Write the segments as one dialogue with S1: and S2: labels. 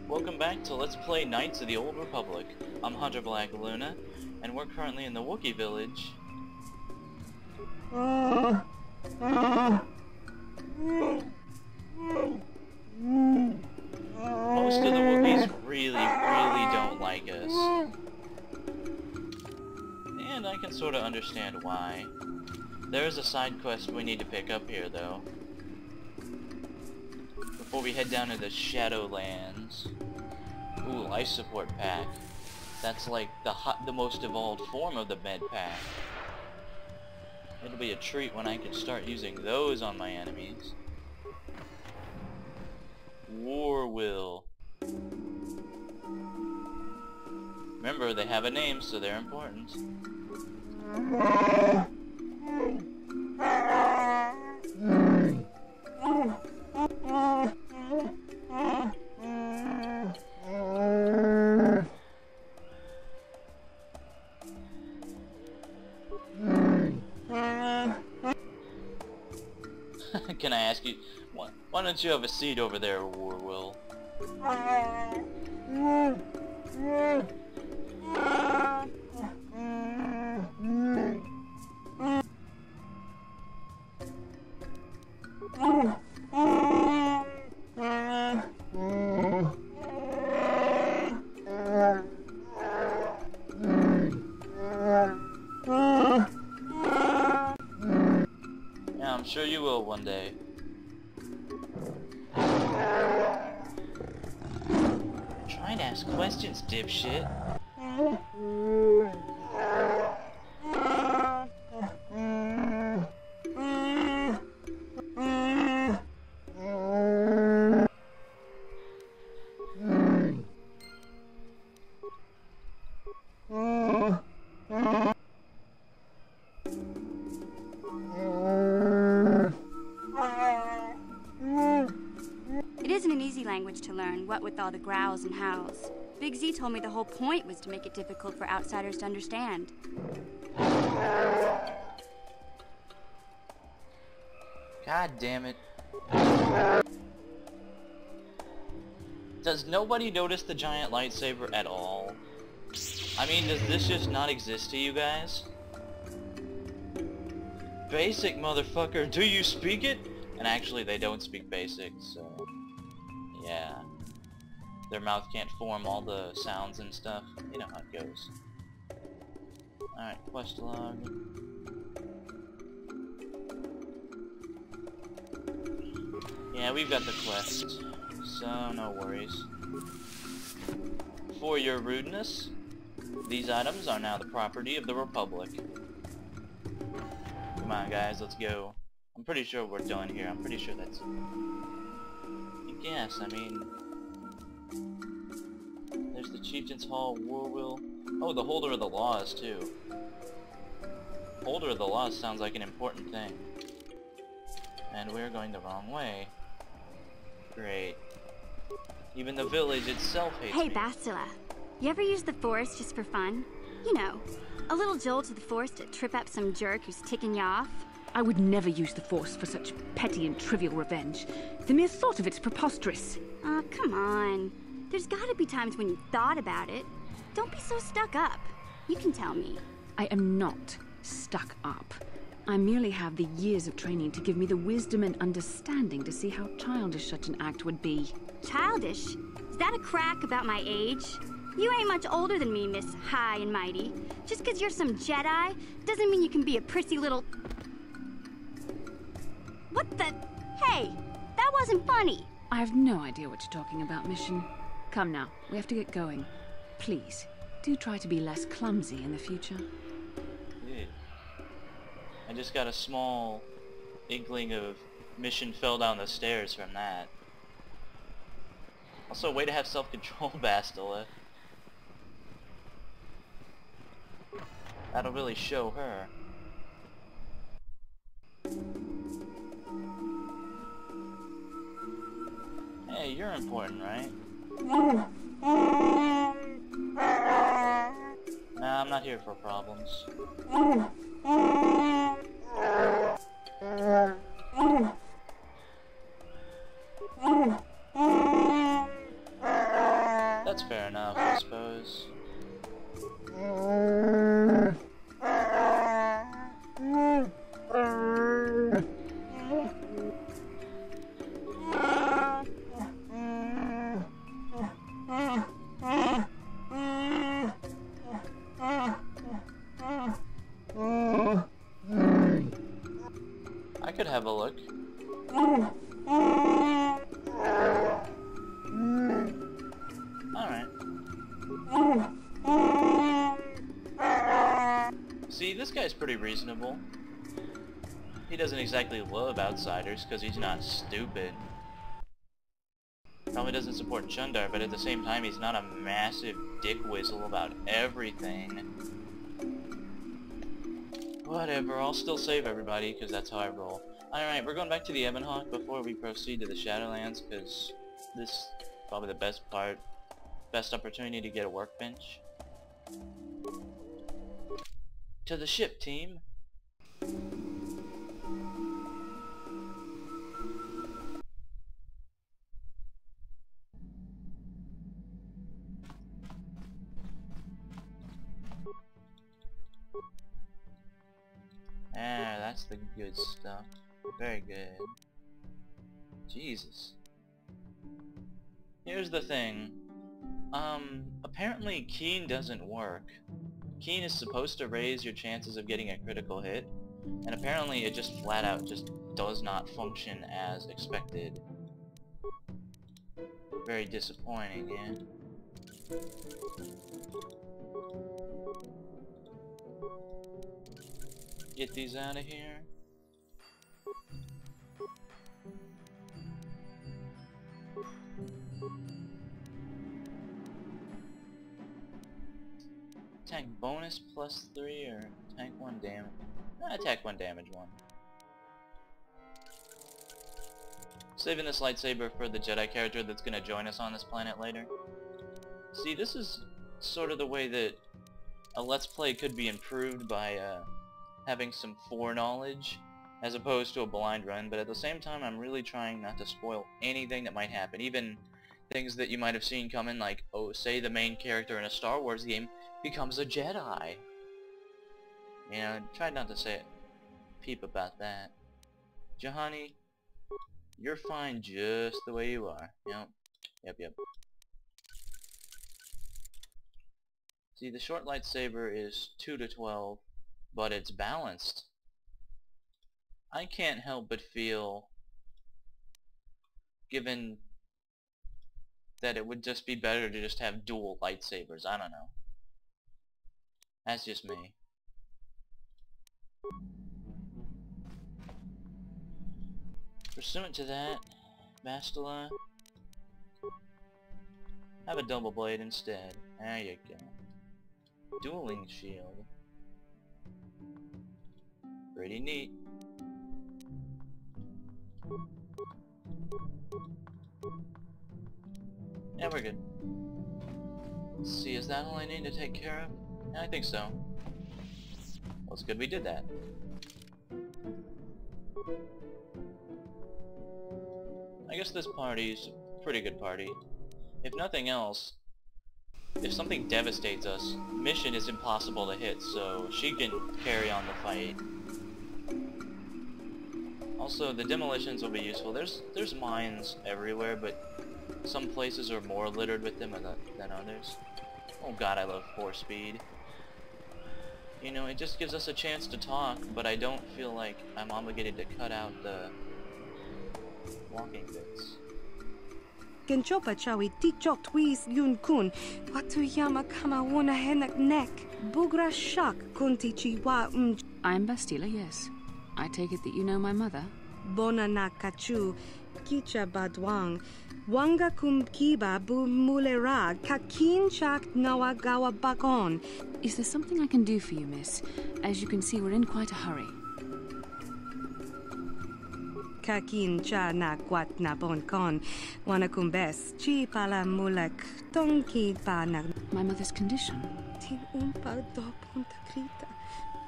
S1: Welcome back to Let's Play Knights of the Old Republic. I'm Hunter Black Luna, and we're currently in the Wookiee village. Most of the Wookiees really don't like us. And I can sort of understand why. There's a side quest we need to pick up here, though, before we head down to the Shadowlands. Ooh, life support pack. That's like the most evolved form of the med pack. It'll be a treat when I can start using those on my enemies. War Will. Remember, they have a name, so they're important. Can I ask you, why don't you have a seat over there, War Will? I'm sure you will one day. Trying to ask questions, dipshit.
S2: It isn't an easy language to learn, what with all the growls and howls. Big Z told me the whole point was to make it difficult for outsiders to understand.
S1: God damn it. Does nobody notice the giant lightsaber at all? I mean, does this just not exist to you guys? Basic, motherfucker, do you speak it? And actually, they don't speak basic, so... yeah. Their mouth can't form all the sounds and stuff. You know how it goes. Alright, quest log. Yeah, we've got the quest, so no worries. For your rudeness, these items are now the property of the Republic. Come on, guys, let's go. I'm pretty sure we're done here. I'm pretty sure that's... I guess, I mean... there's the Chieftain's Hall, War Will... oh, the Holder of the Laws, too. Holder of the Laws sounds like an important thing. And we're going the wrong way. Great. Even the village itself hates me.
S2: Hey, Bastila. You ever use the Force just for fun? You know, a little jolt of the Force to trip up some jerk who's ticking you off?
S3: I would never use the Force for such petty and trivial revenge. The mere thought of it's preposterous.
S2: Oh, come on. There's gotta be times when you've thought about it. Don't be so stuck up. You can tell me.
S3: I am not stuck up. I merely have the years of training to give me the wisdom and understanding to see how childish such an act would be.
S2: Childish? Is that a crack about my age? You ain't much older than me, Miss High and Mighty. Just 'cause you're some Jedi doesn't mean you can be a prissy little... What the... Hey, that wasn't funny.
S3: I have no idea what you're talking about, Mission. Come now, we have to get going. Please, do try to be less clumsy in the future.
S1: Yeah. I just got a small inkling of Mission fell down the stairs from that. Also, way to have self-control, Bastila. That'll really show her. Hey, you're important, right? Nah, I'm not here for problems. that's fair enough, I suppose. I could have a look. Alright. See, this guy's pretty reasonable. He doesn't exactly love outsiders because he's not stupid. Probably doesn't support Chundar, but at the same time he's not a massive dick whistle about everything. Whatever, I'll still save everybody because that's how I roll. Alright, we're going back to the Ebonhawk before we proceed to the Shadowlands because this is probably the best opportunity to get a workbench. To the ship, team! Ah, that's the good stuff. Very good. Jesus. Here's the thing. Apparently Keen doesn't work. Keen is supposed to raise your chances of getting a critical hit, and apparently it just flat out just does not function as expected. Very disappointing, yeah? Get these out of here. Tank bonus +3 or tank 1 damage? Attack 1 damage 1. Saving this lightsaber for the Jedi character that's gonna join us on this planet later. See, this is sort of the way that a Let's Play could be improved by having some foreknowledge as opposed to a blind run, but at the same time I'm really trying not to spoil anything that might happen, even things that you might have seen coming, like, oh, say the main character in a Star Wars game becomes a Jedi. You know, try not to say peep about that. Juhani, you're fine just the way you are. Yep. See, the short lightsaber is 2 to 12, but it's balanced. I can't help but feel, given that it would just be better to just have dual lightsabers. I don't know. That's just me. Pursuant to that, Bastila, have a double blade instead. There you go. Dueling shield. Pretty neat. Yeah, we're good. Let's see, is that all I need to take care of? Yeah, I think so. Well, it's good we did that. I guess this party's a pretty good party. If nothing else, if something devastates us, Mission is impossible to hit, so she can carry on the fight. Also, the demolitions will be useful. There's mines everywhere, but some places are more littered with them than others. Oh god, I love force speed. You know, it just gives us a chance to talk, but I don't feel like I'm obligated to cut out the walking bits.
S4: Genchopa chawi tichok twis yun kun. Watu yama kama wona henak nek. Bugra shak kunti chiwa
S3: I'm Bastila, yes. I take it that you know my mother?
S4: Bona na kachu. Kicha badwang. Wanga kum kiba bu mulera. Kakin chak nawagawa bakon.
S3: Is there something I can do for you, miss? As you can see, we're in quite a hurry.
S4: Kakin cha na kwat na bon kon. Wana kumbes. Chi pala mulak. Tonki pa na.
S3: My mother's condition?
S4: Tin umpa do punta krita.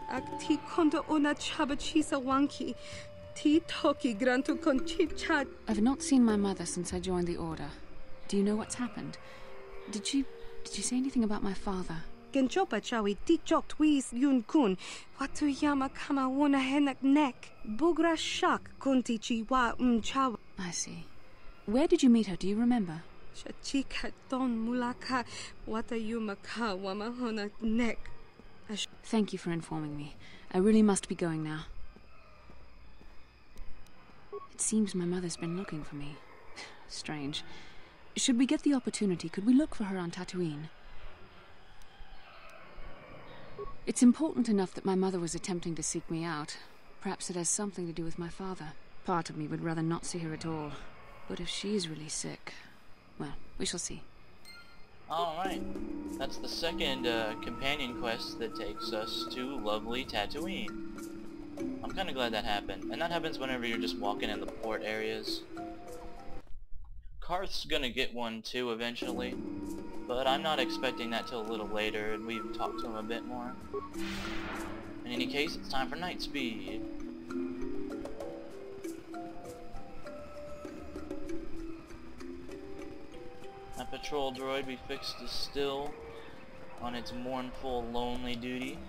S4: Ak ti konto ona chabachisa wanki. Ti toki grantu kon chip chat.
S3: I've not seen my mother since I joined the Order. Do you know what's happened? Did she say anything about my father?
S4: Genchopa chawi tichok twis yun kun. Watu yama kama wona henak nek. Bugra shak kunti chiwa chawa.
S3: I see. Where did you meet her? Do you remember?
S4: Shachika ton mulaka. Wata yumaka wama hona nek.
S3: Thank you for informing me. I really must be going now. It seems my mother's been looking for me. Strange. Should we get the opportunity, could we look for her on Tatooine? It's important enough that my mother was attempting to seek me out. Perhaps it has something to do with my father. Part of me would rather not see her at all. But if she's really sick, well, we shall see.
S1: Alright, that's the second companion quest that takes us to lovely Tatooine. I'm kinda glad that happened. And that happens whenever you're just walking in the port areas. Karth's gonna get one too eventually, but I'm not expecting that till a little later and we've talked to him a bit more. In any case, it's time for night speed. That patrol droid we fixed is still on its mournful, lonely duty.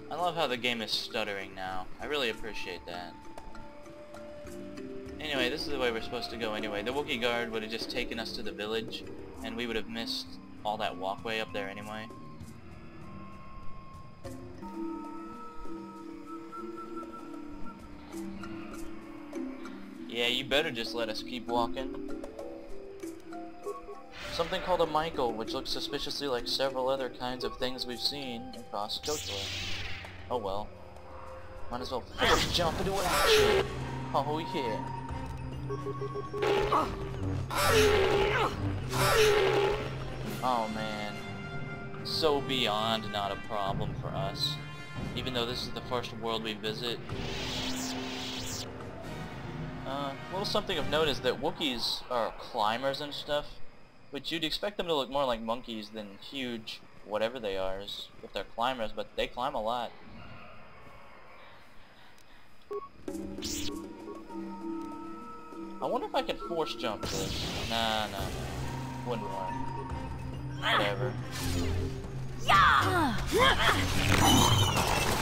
S1: I love how the game is stuttering now. I really appreciate that. Anyway, this is the way we're supposed to go anyway. The Wookiee guard would have just taken us to the village, and we would have missed all that walkway up there anyway. Yeah, you better just let us keep walking. Something called a Michael, which looks suspiciously like several other kinds of things we've seen across KOTOR. Oh well. Might as well force jump into action. Oh yeah. Oh man. So beyond not a problem for us. Even though this is the first world we visit. A little something of note is that Wookiees are climbers and stuff, which you'd expect them to look more like monkeys than huge whatever they are if they're climbers, but they climb a lot. I wonder if I can force jump this. Nah. Wouldn't work. Whatever.
S2: Yeah!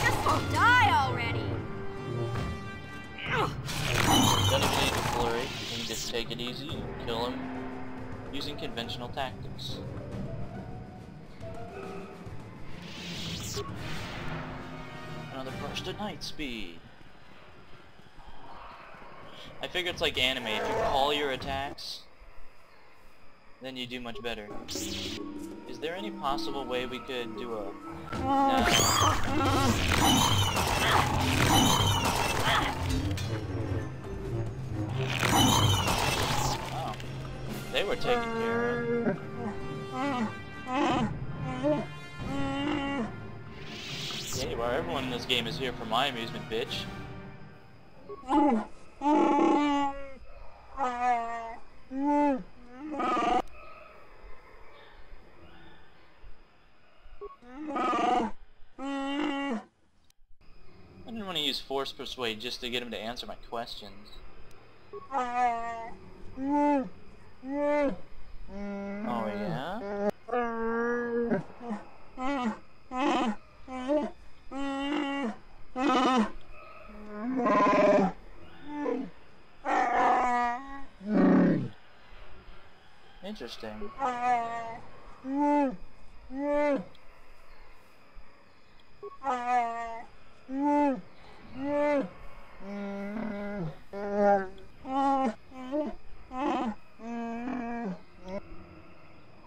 S2: Just die already!
S1: Don't even need to flurry. You can just take it easy and kill him using conventional tactics. Another burst of night speed. I figure it's like anime. If you call your attacks, then you do much better. Is there any possible way we could do a... No. Oh. They were taken care of. Yeah, you are. Everyone in this game is here for my amusement, bitch. I didn't want to use Force Persuade just to get him to answer my questions. Oh yeah? Interesting.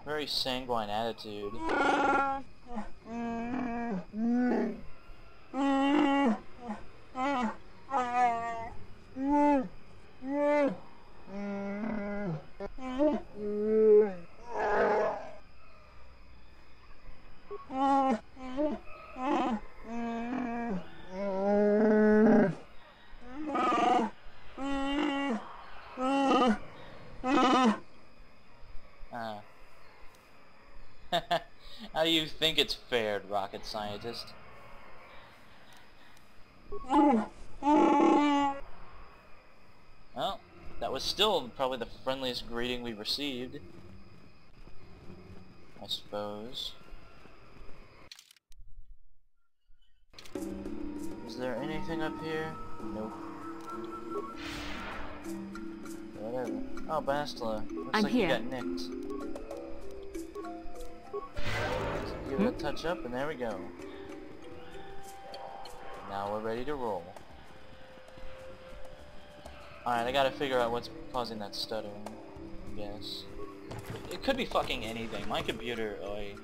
S1: Very sanguine attitude. How do you think it's fared, rocket scientist? Well, that was still probably the friendliest greeting we received, I suppose. Is there anything up here? Nope. Whatever. Oh, Bastila. Looks
S3: I'm
S1: like
S3: here.
S1: you got nicked. Give it a touch up, and there we go. Now we're ready to roll. Alright, I gotta figure out what's causing that stuttering, I guess. It could be fucking anything. My computer, oi.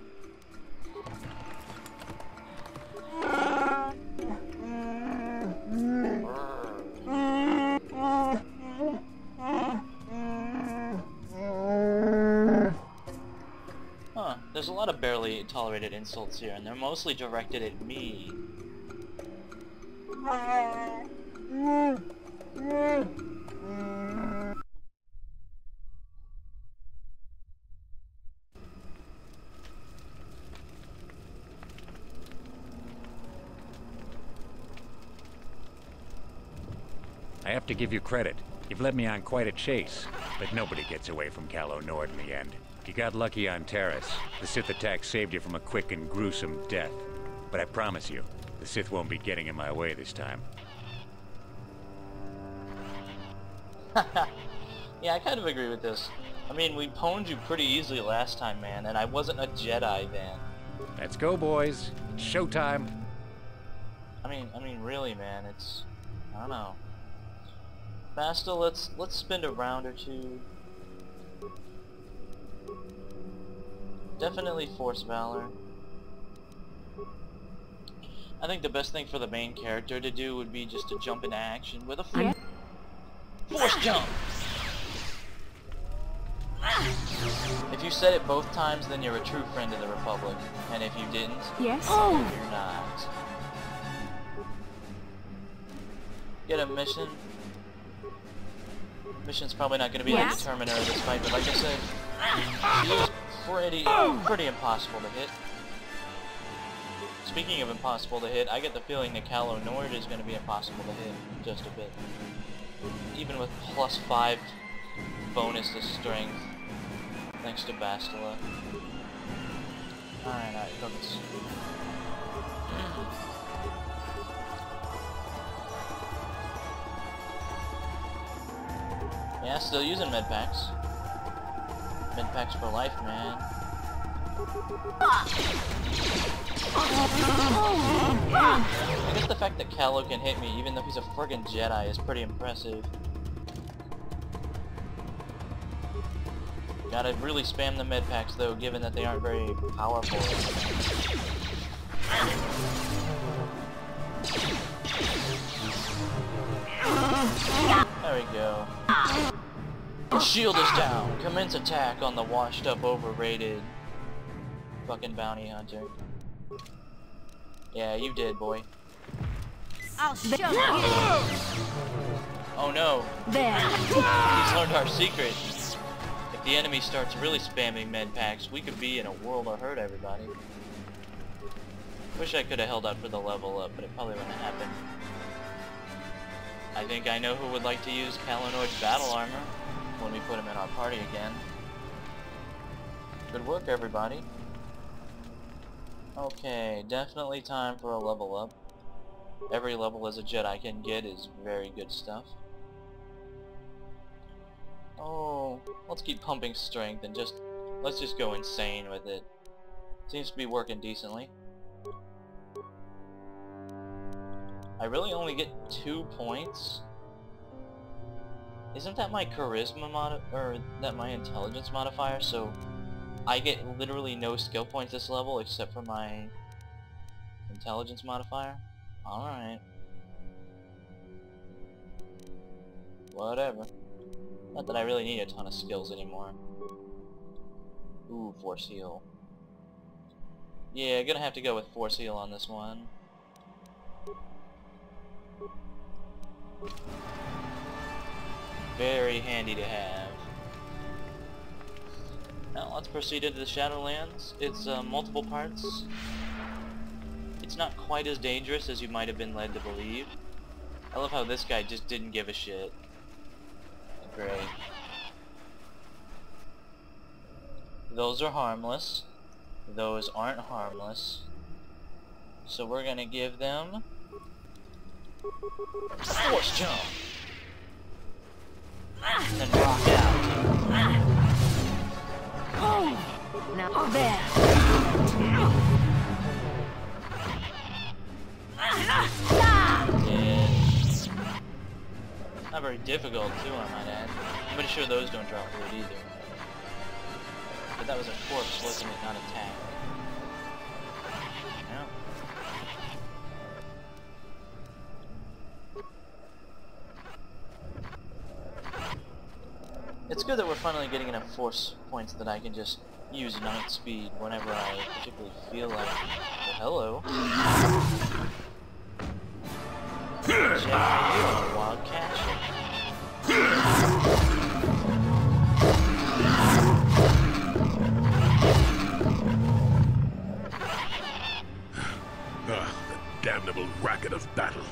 S1: Huh, there's a lot of barely tolerated insults here, and they're mostly directed at me.
S5: I have to give you credit. You've led me on quite a chase, but nobody gets away from Calo Nord in the end. You got lucky on Terrace. The Sith attack saved you from a quick and gruesome death. But I promise you, the Sith won't be getting in my way this time.
S1: Yeah, I kind of agree with this. I mean, we pwned you pretty easily last time, man, and I wasn't a Jedi then.
S5: Let's go, boys. It's showtime.
S1: I mean, really, man, it's... I don't know. Basta, let's spin a round or two. Definitely Force Valor. I think the best thing for the main character to do would be just to jump into action with a Force jump! If you said it both times, then you're a true friend of the Republic. And if you didn't,
S3: Yes?
S1: you're not. Get a mission. Mission's probably not going to be the determiner of this fight, but like I said, she is pretty impossible to hit. Speaking of impossible to hit, I get the feeling that Calo Nord is going to be impossible to hit just a bit. Even with +5 bonus to strength, thanks to Bastila. Alright, focus. Yeah, still using medpacks. Medpacks for life, man. I guess the fact that Calo can hit me, even though he's a friggin' Jedi, is pretty impressive. Gotta really spam the medpacks, though, given that they aren't very powerful. There we go. The shield is down. Commence attack on the washed up, overrated fucking bounty hunter. Yeah, you did, boy.
S2: I'll show you.
S1: Oh no.
S2: There.
S1: He's learned our secret. If the enemy starts really spamming med packs, we could be in a world of hurt, everybody. Wish I could have held out for the level up, but it probably wouldn't happen. I think I know who would like to use Calo Nord's battle armor when we put him in our party again. Good work, everybody. Okay, definitely time for a level up. Every level as a Jedi can get is very good stuff. Oh, let's keep pumping strength and let's just go insane with it. Seems to be working decently. I really only get 2 points? Isn't that my charisma or that my intelligence modifier? So I get literally no skill points this level except for my intelligence modifier? Alright. Whatever. Not that I really need a ton of skills anymore. Ooh, Force Heal. Yeah, gonna have to go with Force Heal on this one. Very handy to have. Now let's proceed into the Shadowlands. It's multiple parts. It's not quite as dangerous as you might have been led to believe. I love how this guy just didn't give a shit. Great. those are harmless. Those aren't harmless. So we're gonna give them force jump. And then rock out.
S3: Now there.
S1: It's not very difficult too, I might add. I'm pretty sure those don't drop wood either. But that was a corpse, wasn't it? Not a tank. It's good that we're finally getting enough force points that I can just use night speed whenever I particularly feel like. Well, hello. Check out wild Kashyyyk.
S6: The damnable racket of battle.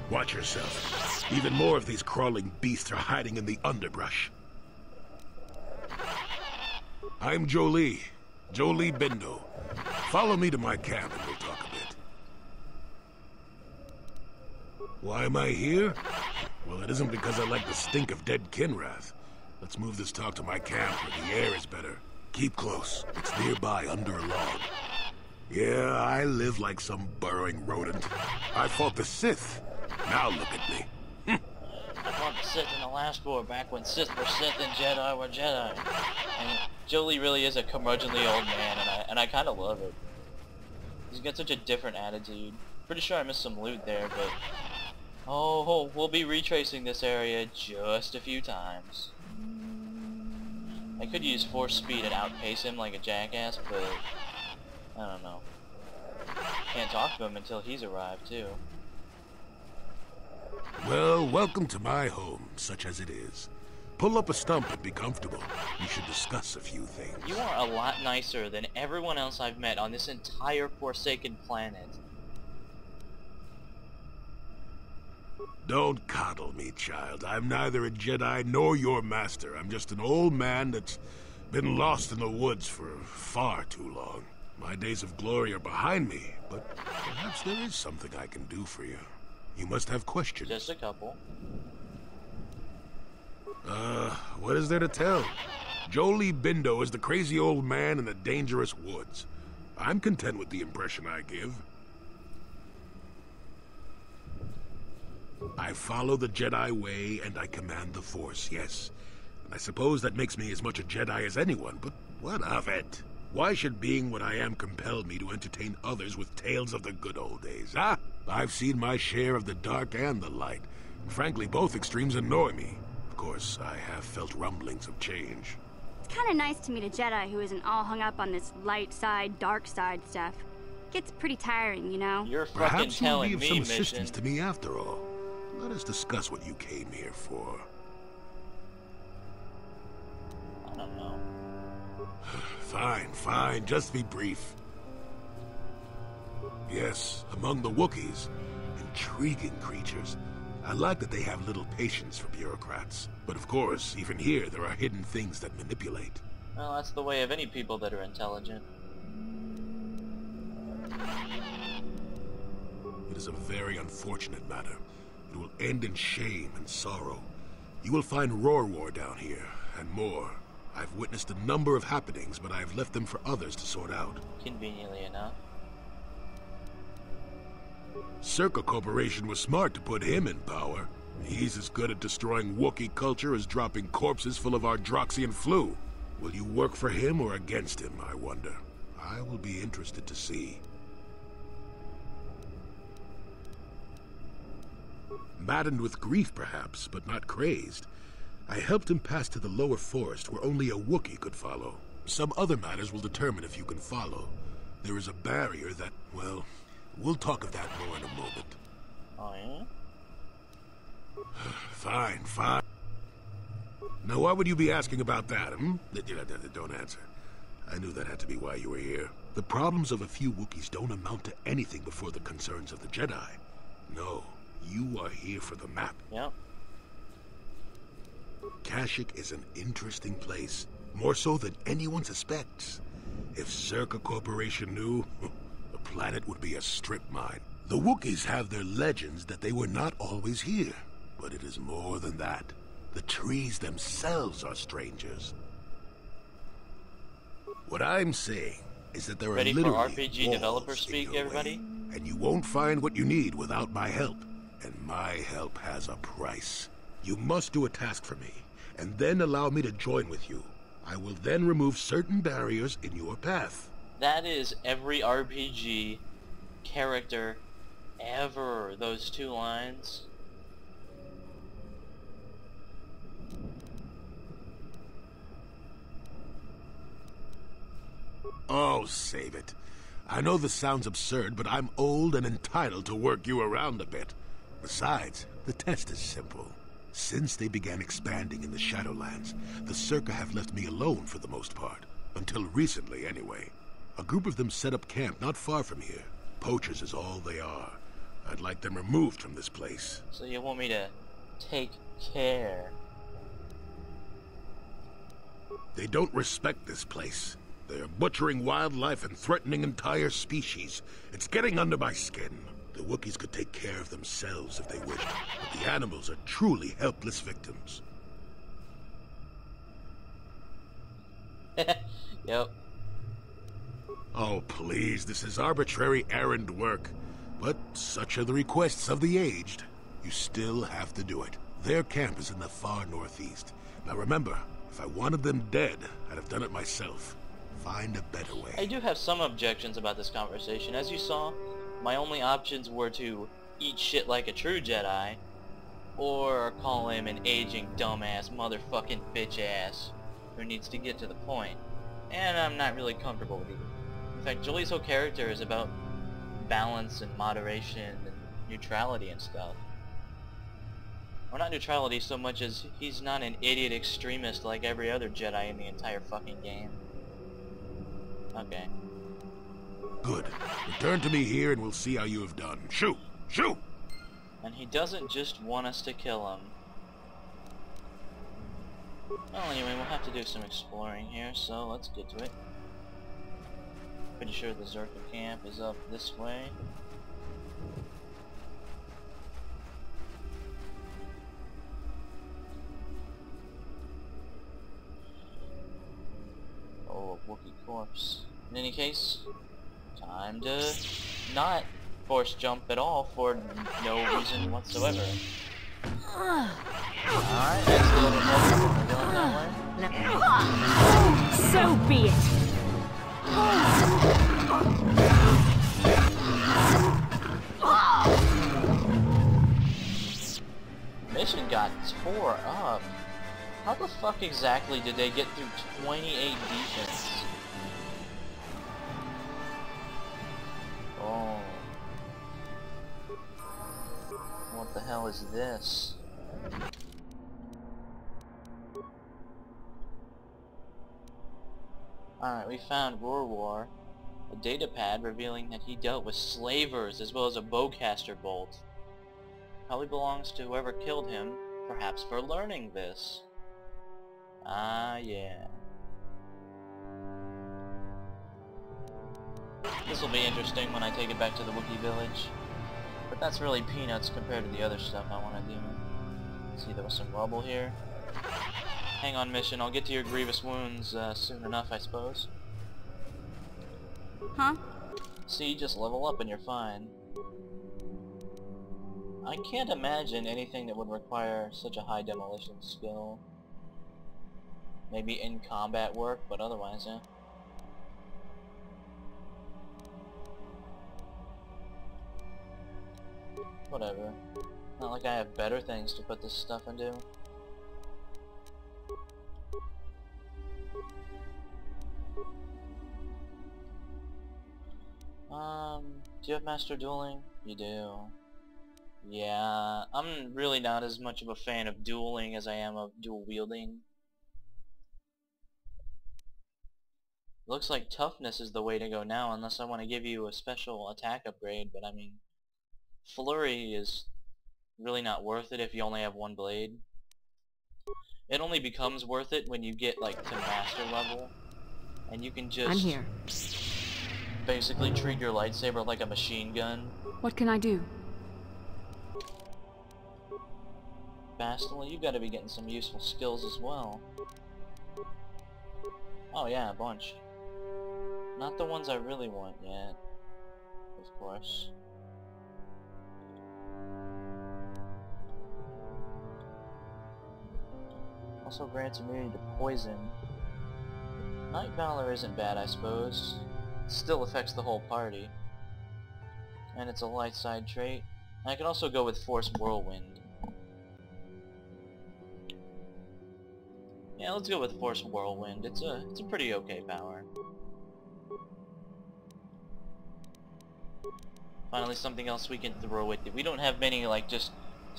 S6: Watch yourself. Even more of these crawling beasts are hiding in the underbrush. I'm Jolie Bindo. Follow me to my camp and we'll talk a bit. Why am I here? Well, it isn't because I like the stink of dead Kinrath. Let's move this talk to my camp where the air is better. Keep close. It's nearby under a log. Yeah, I live like some burrowing rodent. I fought the Sith. Now look at me.
S1: I fought the Sith in the last war, back when Sith were Sith and Jedi were Jedi. And Jolie really is a curmudgeonly old man, and I kind of love it. He's got such a different attitude. Pretty sure I missed some loot there, but... Oh, we'll be retracing this area just a few times. I could use force speed and outpace him like a jackass, but... I don't know. Can't talk to him until he's arrived, too.
S6: Well, welcome to my home, such as it is. Pull up a stump and be comfortable. We should discuss a few things.
S1: You are a lot nicer than everyone else I've met on this entire Forsaken planet.
S6: Don't coddle me, child. I'm neither a Jedi nor your master. I'm just an old man that's been lost in the woods for far too long. My days of glory are behind me, but perhaps there is something I can do for you. You must have questions.
S1: Just a couple.
S6: What is there to tell? Jolie Bindo is the crazy old man in the dangerous woods. I'm content with the impression I give. I follow the Jedi way and I command the Force, yes. And I suppose that makes me as much a Jedi as anyone, but what of it? Why should being what I am compel me to entertain others with tales of the good old days, huh? I've seen my share of the dark and the light. Frankly, both extremes annoy me. Of course, I have felt rumblings of change.
S2: It's kind of nice to meet a Jedi who isn't all hung up on this light side, dark side stuff. Gets pretty tiring, you know?
S1: You're fucking
S6: Perhaps you'll
S1: telling
S6: be of
S1: me,
S6: some
S1: Mission.
S6: assistance to me after all. Let us discuss what you came here for.
S1: I don't know.
S6: Fine, just be brief. Yes, among the Wookiees, intriguing creatures. I like that they have little patience for bureaucrats. But of course, even here, there are hidden things that manipulate.
S1: Well, that's the way of any people that are intelligent.
S6: It is a very unfortunate matter. It will end in shame and sorrow. You will find Rorwar down here, and more. I've witnessed a number of happenings, but I've left them for others to sort out.
S1: Conveniently enough.
S6: Circa Corporation was smart to put him in power. He's as good at destroying Wookiee culture as dropping corpses full of Ardroxian flu. Will you work for him or against him, I wonder? I will be interested to see. Maddened with grief, perhaps, but not crazed. I helped him pass to the lower forest where only a Wookiee could follow. Some other matters will determine if you can follow. There is a barrier that, well, we'll talk of that more in a moment.
S1: Oh, yeah?
S6: Fine. Now, why would you be asking about that, hmm? Don't answer. I knew that had to be why you were here. The problems of a few Wookiees don't amount to anything before the concerns of the Jedi. No, you are here for the map.
S1: Yep.
S6: Kashyyyk is an interesting place. More so than anyone suspects. If Circa Corporation knew, the planet would be a strip mine. The Wookiees have their legends that they were not always here. But it is more than that. The trees themselves are strangers. What I'm saying is that there are
S1: Ready for
S6: literally
S1: RPG
S6: walls
S1: developer
S6: in
S1: speak,
S6: your
S1: everybody?
S6: way, and you won't find what you need without my help. And my help has a price. You must do a task for me, and then allow me to join with you. I will then remove certain barriers in your path.
S1: That is every RPG character ever, those two lines.
S6: Oh, save it. I know this sounds absurd, but I'm old and entitled to work you around a bit. Besides, the test is simple. Since they began expanding in the Shadowlands, the Circa have left me alone for the most part. Until recently, anyway. A group of them set up camp not far from here. Poachers is all they are. I'd like them removed from this place.
S1: So you want me to take care?
S6: They don't respect this place. They are butchering wildlife and threatening entire species. It's getting under my skin. The Wookiees could take care of themselves if they wished, but the animals are truly helpless victims.
S1: Yep.
S6: Oh, please, this is arbitrary errand work. But such are the requests of the aged. You still have to do it. Their camp is in the far northeast. Now remember, if I wanted them dead, I'd have done it myself. Find a better way.
S1: I do have some objections about this conversation. As you saw, my only options were to eat shit like a true Jedi, or call him an aging dumbass motherfucking bitch ass who needs to get to the point. And I'm not really comfortable with either. In fact, Julie's whole character is about balance and moderation and neutrality and stuff. Or not neutrality so much as he's not an idiot extremist like every other Jedi in the entire fucking game. Okay.
S6: Good. Return to me here and we'll see how you have done. Shoot! Shoot!
S1: And he doesn't just want us to kill him. Well, anyway, we'll have to do some exploring here, so let's get to it. Pretty sure the Zerka camp is up this way. Oh, a Wookiee corpse. In any case, time to not force jump at all for no reason whatsoever. Alright, that's a little bit better. We're going that way.
S2: So be it.
S1: Mission got tore up. How the fuck exactly did they get through 28 defense? Oh. What the hell is this? Alright, we found War, a datapad revealing that he dealt with slavers as well as a bowcaster bolt. Probably belongs to whoever killed him, perhaps for learning this. Ah, yeah. This will be interesting when I take it back to the Wookiee village. But that's really peanuts compared to the other stuff I want to do. See, there was some rubble here. Hang on, mission. I'll get to your grievous wounds soon enough, I suppose.
S2: Huh?
S1: See, just level up and you're fine. I can't imagine anything that would require such a high demolition skill. Maybe in combat work, but otherwise, yeah. Whatever. Not like I have better things to put this stuff into. Do you have Master Dueling? You do. Yeah, I'm really not as much of a fan of dueling as I am of dual wielding. Looks like toughness is the way to go now, unless I want to give you a special attack upgrade, but I mean, flurry is really not worth it if you only have one blade. It only becomes worth it when you get like to master level, and you can just
S3: I'm here.
S1: basically treat your lightsaber like a machine gun.
S3: What can I do?
S1: Bastila, you gotta be getting some useful skills as well. Oh yeah, a bunch. Not the ones I really want yet, of course. Also grants immunity to poison. Night Valor isn't bad, I suppose. It still affects the whole party. And it's a light side trait. I can also go with Force Whirlwind. Yeah, let's go with Force Whirlwind. It's a pretty okay power. Finally, something else we can throw it. We don't have many like just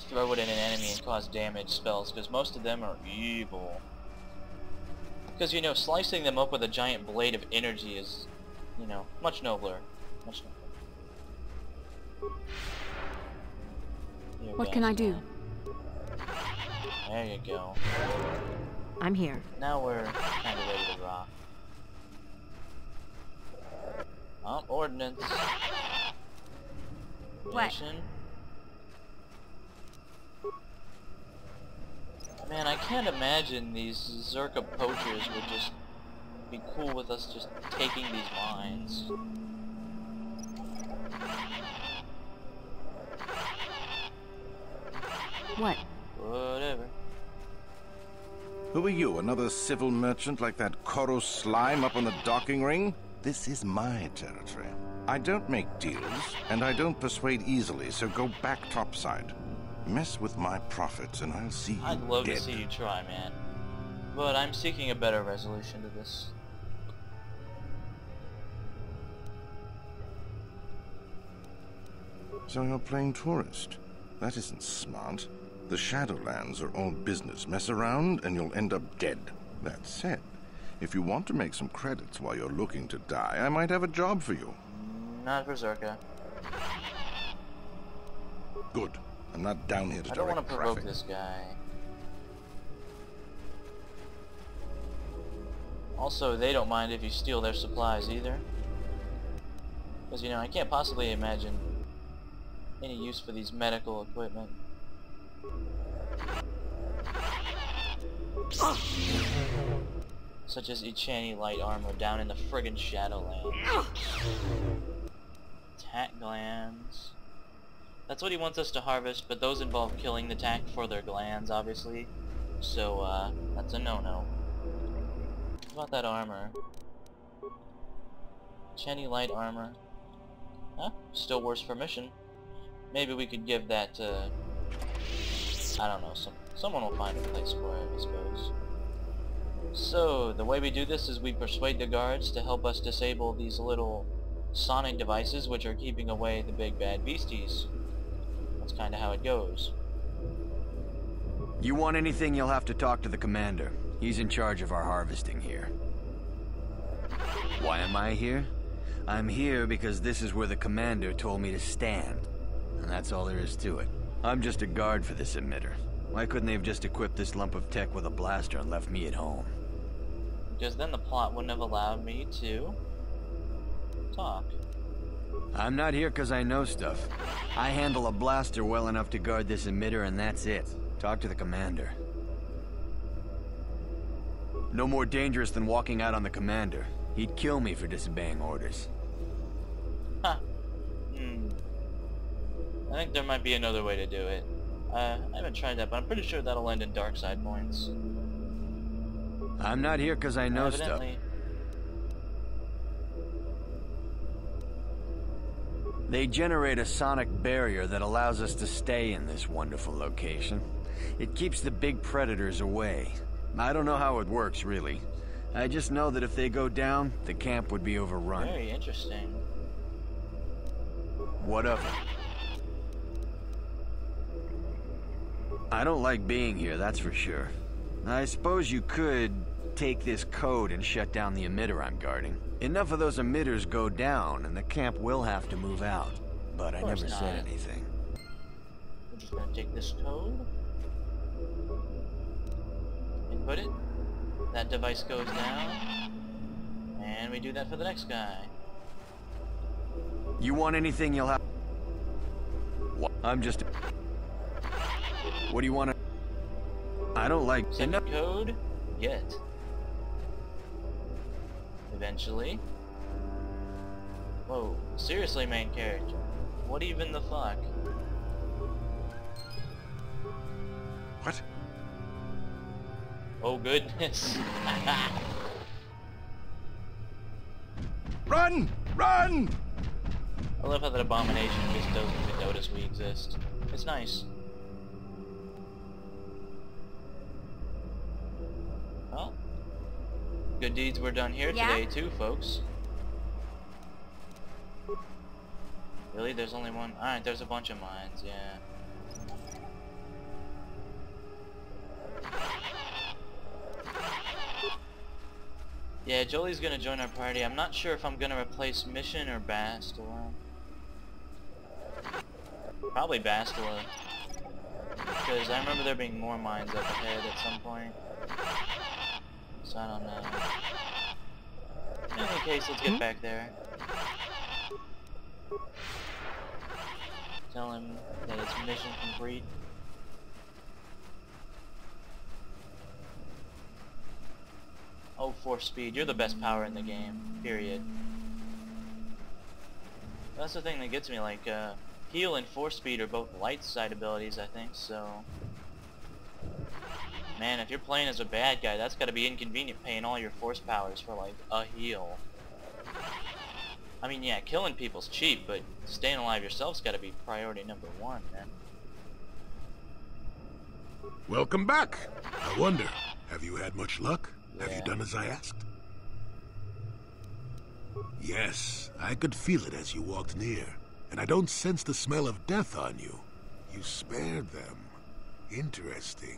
S1: throw it at an enemy and cause damage spells, because most of them are evil. Because, you know, slicing them up with a giant blade of energy is, you know, much nobler. Much nobler.
S3: What can I do?
S1: There you go.
S4: I'm here.
S1: Now we're kind of ready to rock. Oh, ordnance.
S2: What?
S1: Mission. Man, I can't imagine these Zerka poachers would just be cool with us just taking these mines.
S3: What?
S1: Whatever.
S7: Who are you, another civil merchant like that Koro slime up on the docking ring? This is my territory. I don't make deals, and I don't persuade easily, so go back topside. Mess with my profits, and I'll see you
S1: I'd love
S7: dead.
S1: to see you try, man. But I'm seeking a better resolution to this.
S7: So you're playing tourist? That isn't smart. The Shadowlands are all business. Mess around, and you'll end up dead. That said, if you want to make some credits while you're looking to die, I might have a job for you.
S1: Not Berserker.
S7: Good. I'm not down here to
S1: I don't want
S7: direct
S1: to provoke
S7: traffic.
S1: this guy. Also, they don't mind if you steal their supplies either. Because, you know, I can't possibly imagine any use for these medical equipment. Such as Ichani light armor down in the friggin' Shadowlands. Tack glands. That's what he wants us to harvest, but those involve killing the tack for their glands, obviously. So, that's a no-no. What about that armor? Ichani light armor. Huh? Still worse for mission. Maybe we could give that to... I don't know, someone will find a place for it, I suppose. So, the way we do this is we persuade the guards to help us disable these little sonic devices which are keeping away the big bad beasties. That's kinda how it goes.
S8: You want anything, you'll have to talk to the commander. He's in charge of our harvesting here. Why am I here? I'm here because this is where the commander told me to stand. And that's all there is to it. I'm just a guard for this emitter. Why couldn't they have just equipped this lump of tech with a blaster and left me at home?
S1: Because then the plot wouldn't have allowed me to talk.
S8: I'm not here because I know stuff. I handle a blaster well enough to guard this emitter and that's it. Talk to the commander. No more dangerous than walking out on the commander. He'd kill me for disobeying orders.
S1: Huh. I think there might be another way to do it. I haven't tried that, but I'm pretty sure that'll end in dark side points.
S8: I'm not here because I know stuff.
S1: Evidently.
S8: They generate a sonic barrier that allows us to stay in this wonderful location. It keeps the big predators away. I don't know how it works, really. I just know that if they go down, the camp would be overrun.
S1: Very interesting.
S8: What of it? I don't like being here, that's for sure. I suppose you could take this code and shut down the emitter I'm guarding. Enough of those emitters go down, and the camp will have to move out. But I never said anything.
S1: We're just gonna take this code. put it. That device goes down. And we do that for the next guy.
S8: You want anything, you'll have... What? I'm just... What do you want to... I don't like...
S1: Second code, get. Eventually. Whoa, seriously, main character. What even the fuck?
S6: What?
S1: Oh goodness.
S7: Run! Run!
S1: I love how that abomination just doesn't even notice we exist. It's nice. Well, good deeds were done here today too, folks. Really? There's only one? Alright, there's a bunch of mines, yeah. Yeah, Jolie's gonna join our party. I'm not sure if I'm gonna replace Mission or Bastila. Probably Bastila. Because I remember there being more mines up ahead at some point. So I don't know. In any case, let's get back there. Tell him that it's mission complete. Oh, Force Speed, you're the best power in the game, period. That's the thing that gets me, like, Heal and Force Speed are both light side abilities, I think, so... Man, if you're playing as a bad guy, that's gotta be inconvenient paying all your force powers for, like, a heal. I mean, yeah, killing people's cheap, but staying alive yourself's gotta be priority number one, man.
S6: Welcome back. I wonder, have you had much luck?
S1: Yeah.
S6: Have you done as I asked? Yes, I could feel it as you walked near, and I don't sense the smell of death on you. You spared them. Interesting.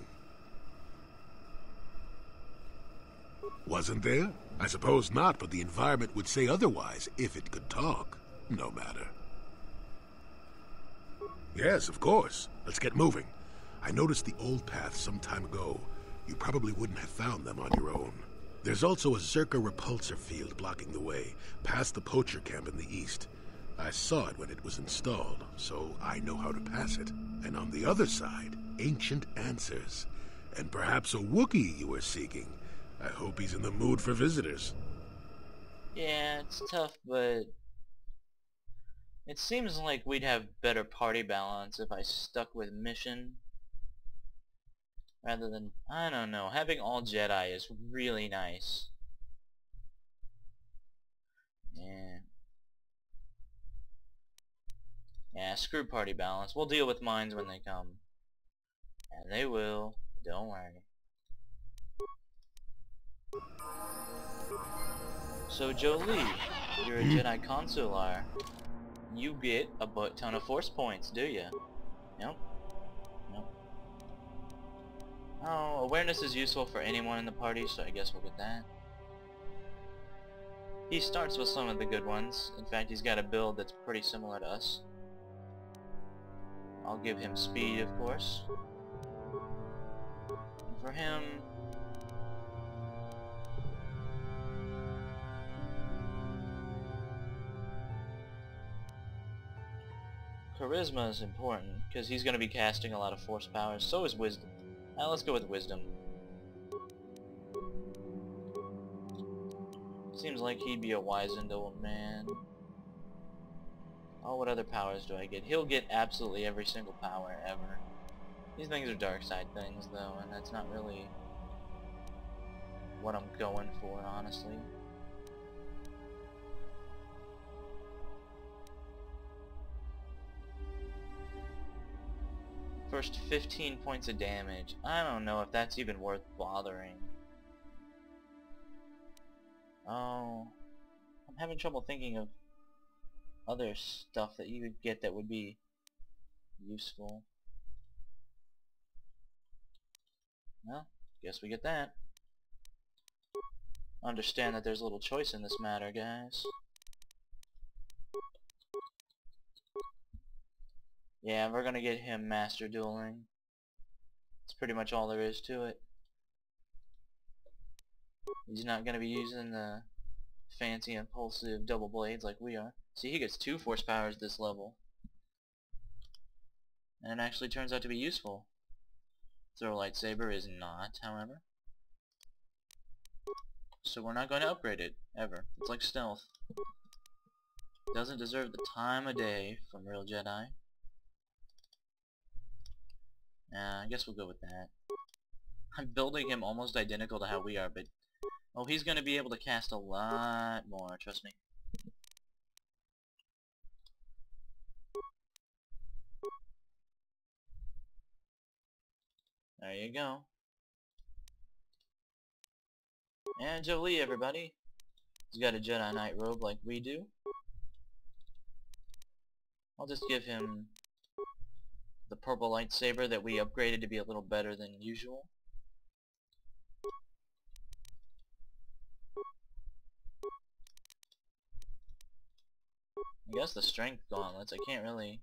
S6: Wasn't there? I suppose not, but the environment would say otherwise if it could talk. No matter. Yes, of course. Let's get moving. I noticed the old path some time ago. You probably wouldn't have found them on your own. There's also a Zerka repulsor field blocking the way, past the poacher camp in the east. I saw it when it was installed, so I know how to pass it. And on the other side, ancient answers. And perhaps a Wookiee you were seeking. I hope he's in the mood for visitors.
S1: Yeah, it's tough, but... It seems like we'd have better party balance if I stuck with Mission. Rather than, I don't know, having all Jedi is really nice. Yeah. Yeah, screw party balance. We'll deal with mines when they come. And they will. Don't worry. So Jolie, you're a Jedi Consular. You get a butt ton of force points, do you? Nope. Nope. Oh, awareness is useful for anyone in the party, so I guess we'll get that. He starts with some of the good ones. In fact, he's got a build that's pretty similar to us. I'll give him speed, of course. And for him... Charisma is important, because he's going to be casting a lot of force powers. So is Wisdom. Now let's go with Wisdom. Seems like he'd be a wizened old man. Oh, what other powers do I get? He'll get absolutely every single power ever. These things are dark side things, though, and that's not really what I'm going for, honestly. First 15 points of damage. I don't know if that's even worth bothering. Oh, I'm having trouble thinking of other stuff that you could get that would be useful. Well, guess we get that. Understand that there's little choice in this matter, guys. Yeah, we're gonna get him Master Dueling. That's pretty much all there is to it. He's not going to be using the fancy impulsive double blades like we are. See, he gets 2 force powers this level. And it actually turns out to be useful. Throw lightsaber is not, however. So we're not going to upgrade it, ever. It's like stealth. Doesn't deserve the time of day from real Jedi. I guess we'll go with that. I'm building him almost identical to how we are, but... oh, he's going to be able to cast a lot more, trust me. There you go. And Jolie, everybody. He's got a Jedi Knight robe like we do. I'll just give him the purple lightsaber that we upgraded to be a little better than usual. I guess the strength gauntlets, I can't really...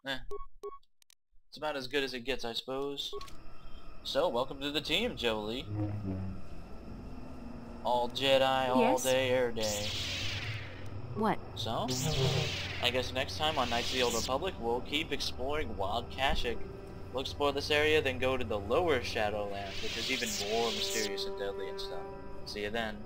S1: It's about as good as it gets, I suppose. So, welcome to the team, Jolie. All Jedi, all day, air day.
S3: What?
S1: So, I guess next time on Knights of the Old Republic, we'll keep exploring Wild Kashyyyk. We'll explore this area, then go to the lower Shadowlands, which is even more mysterious and deadly and stuff. See you then.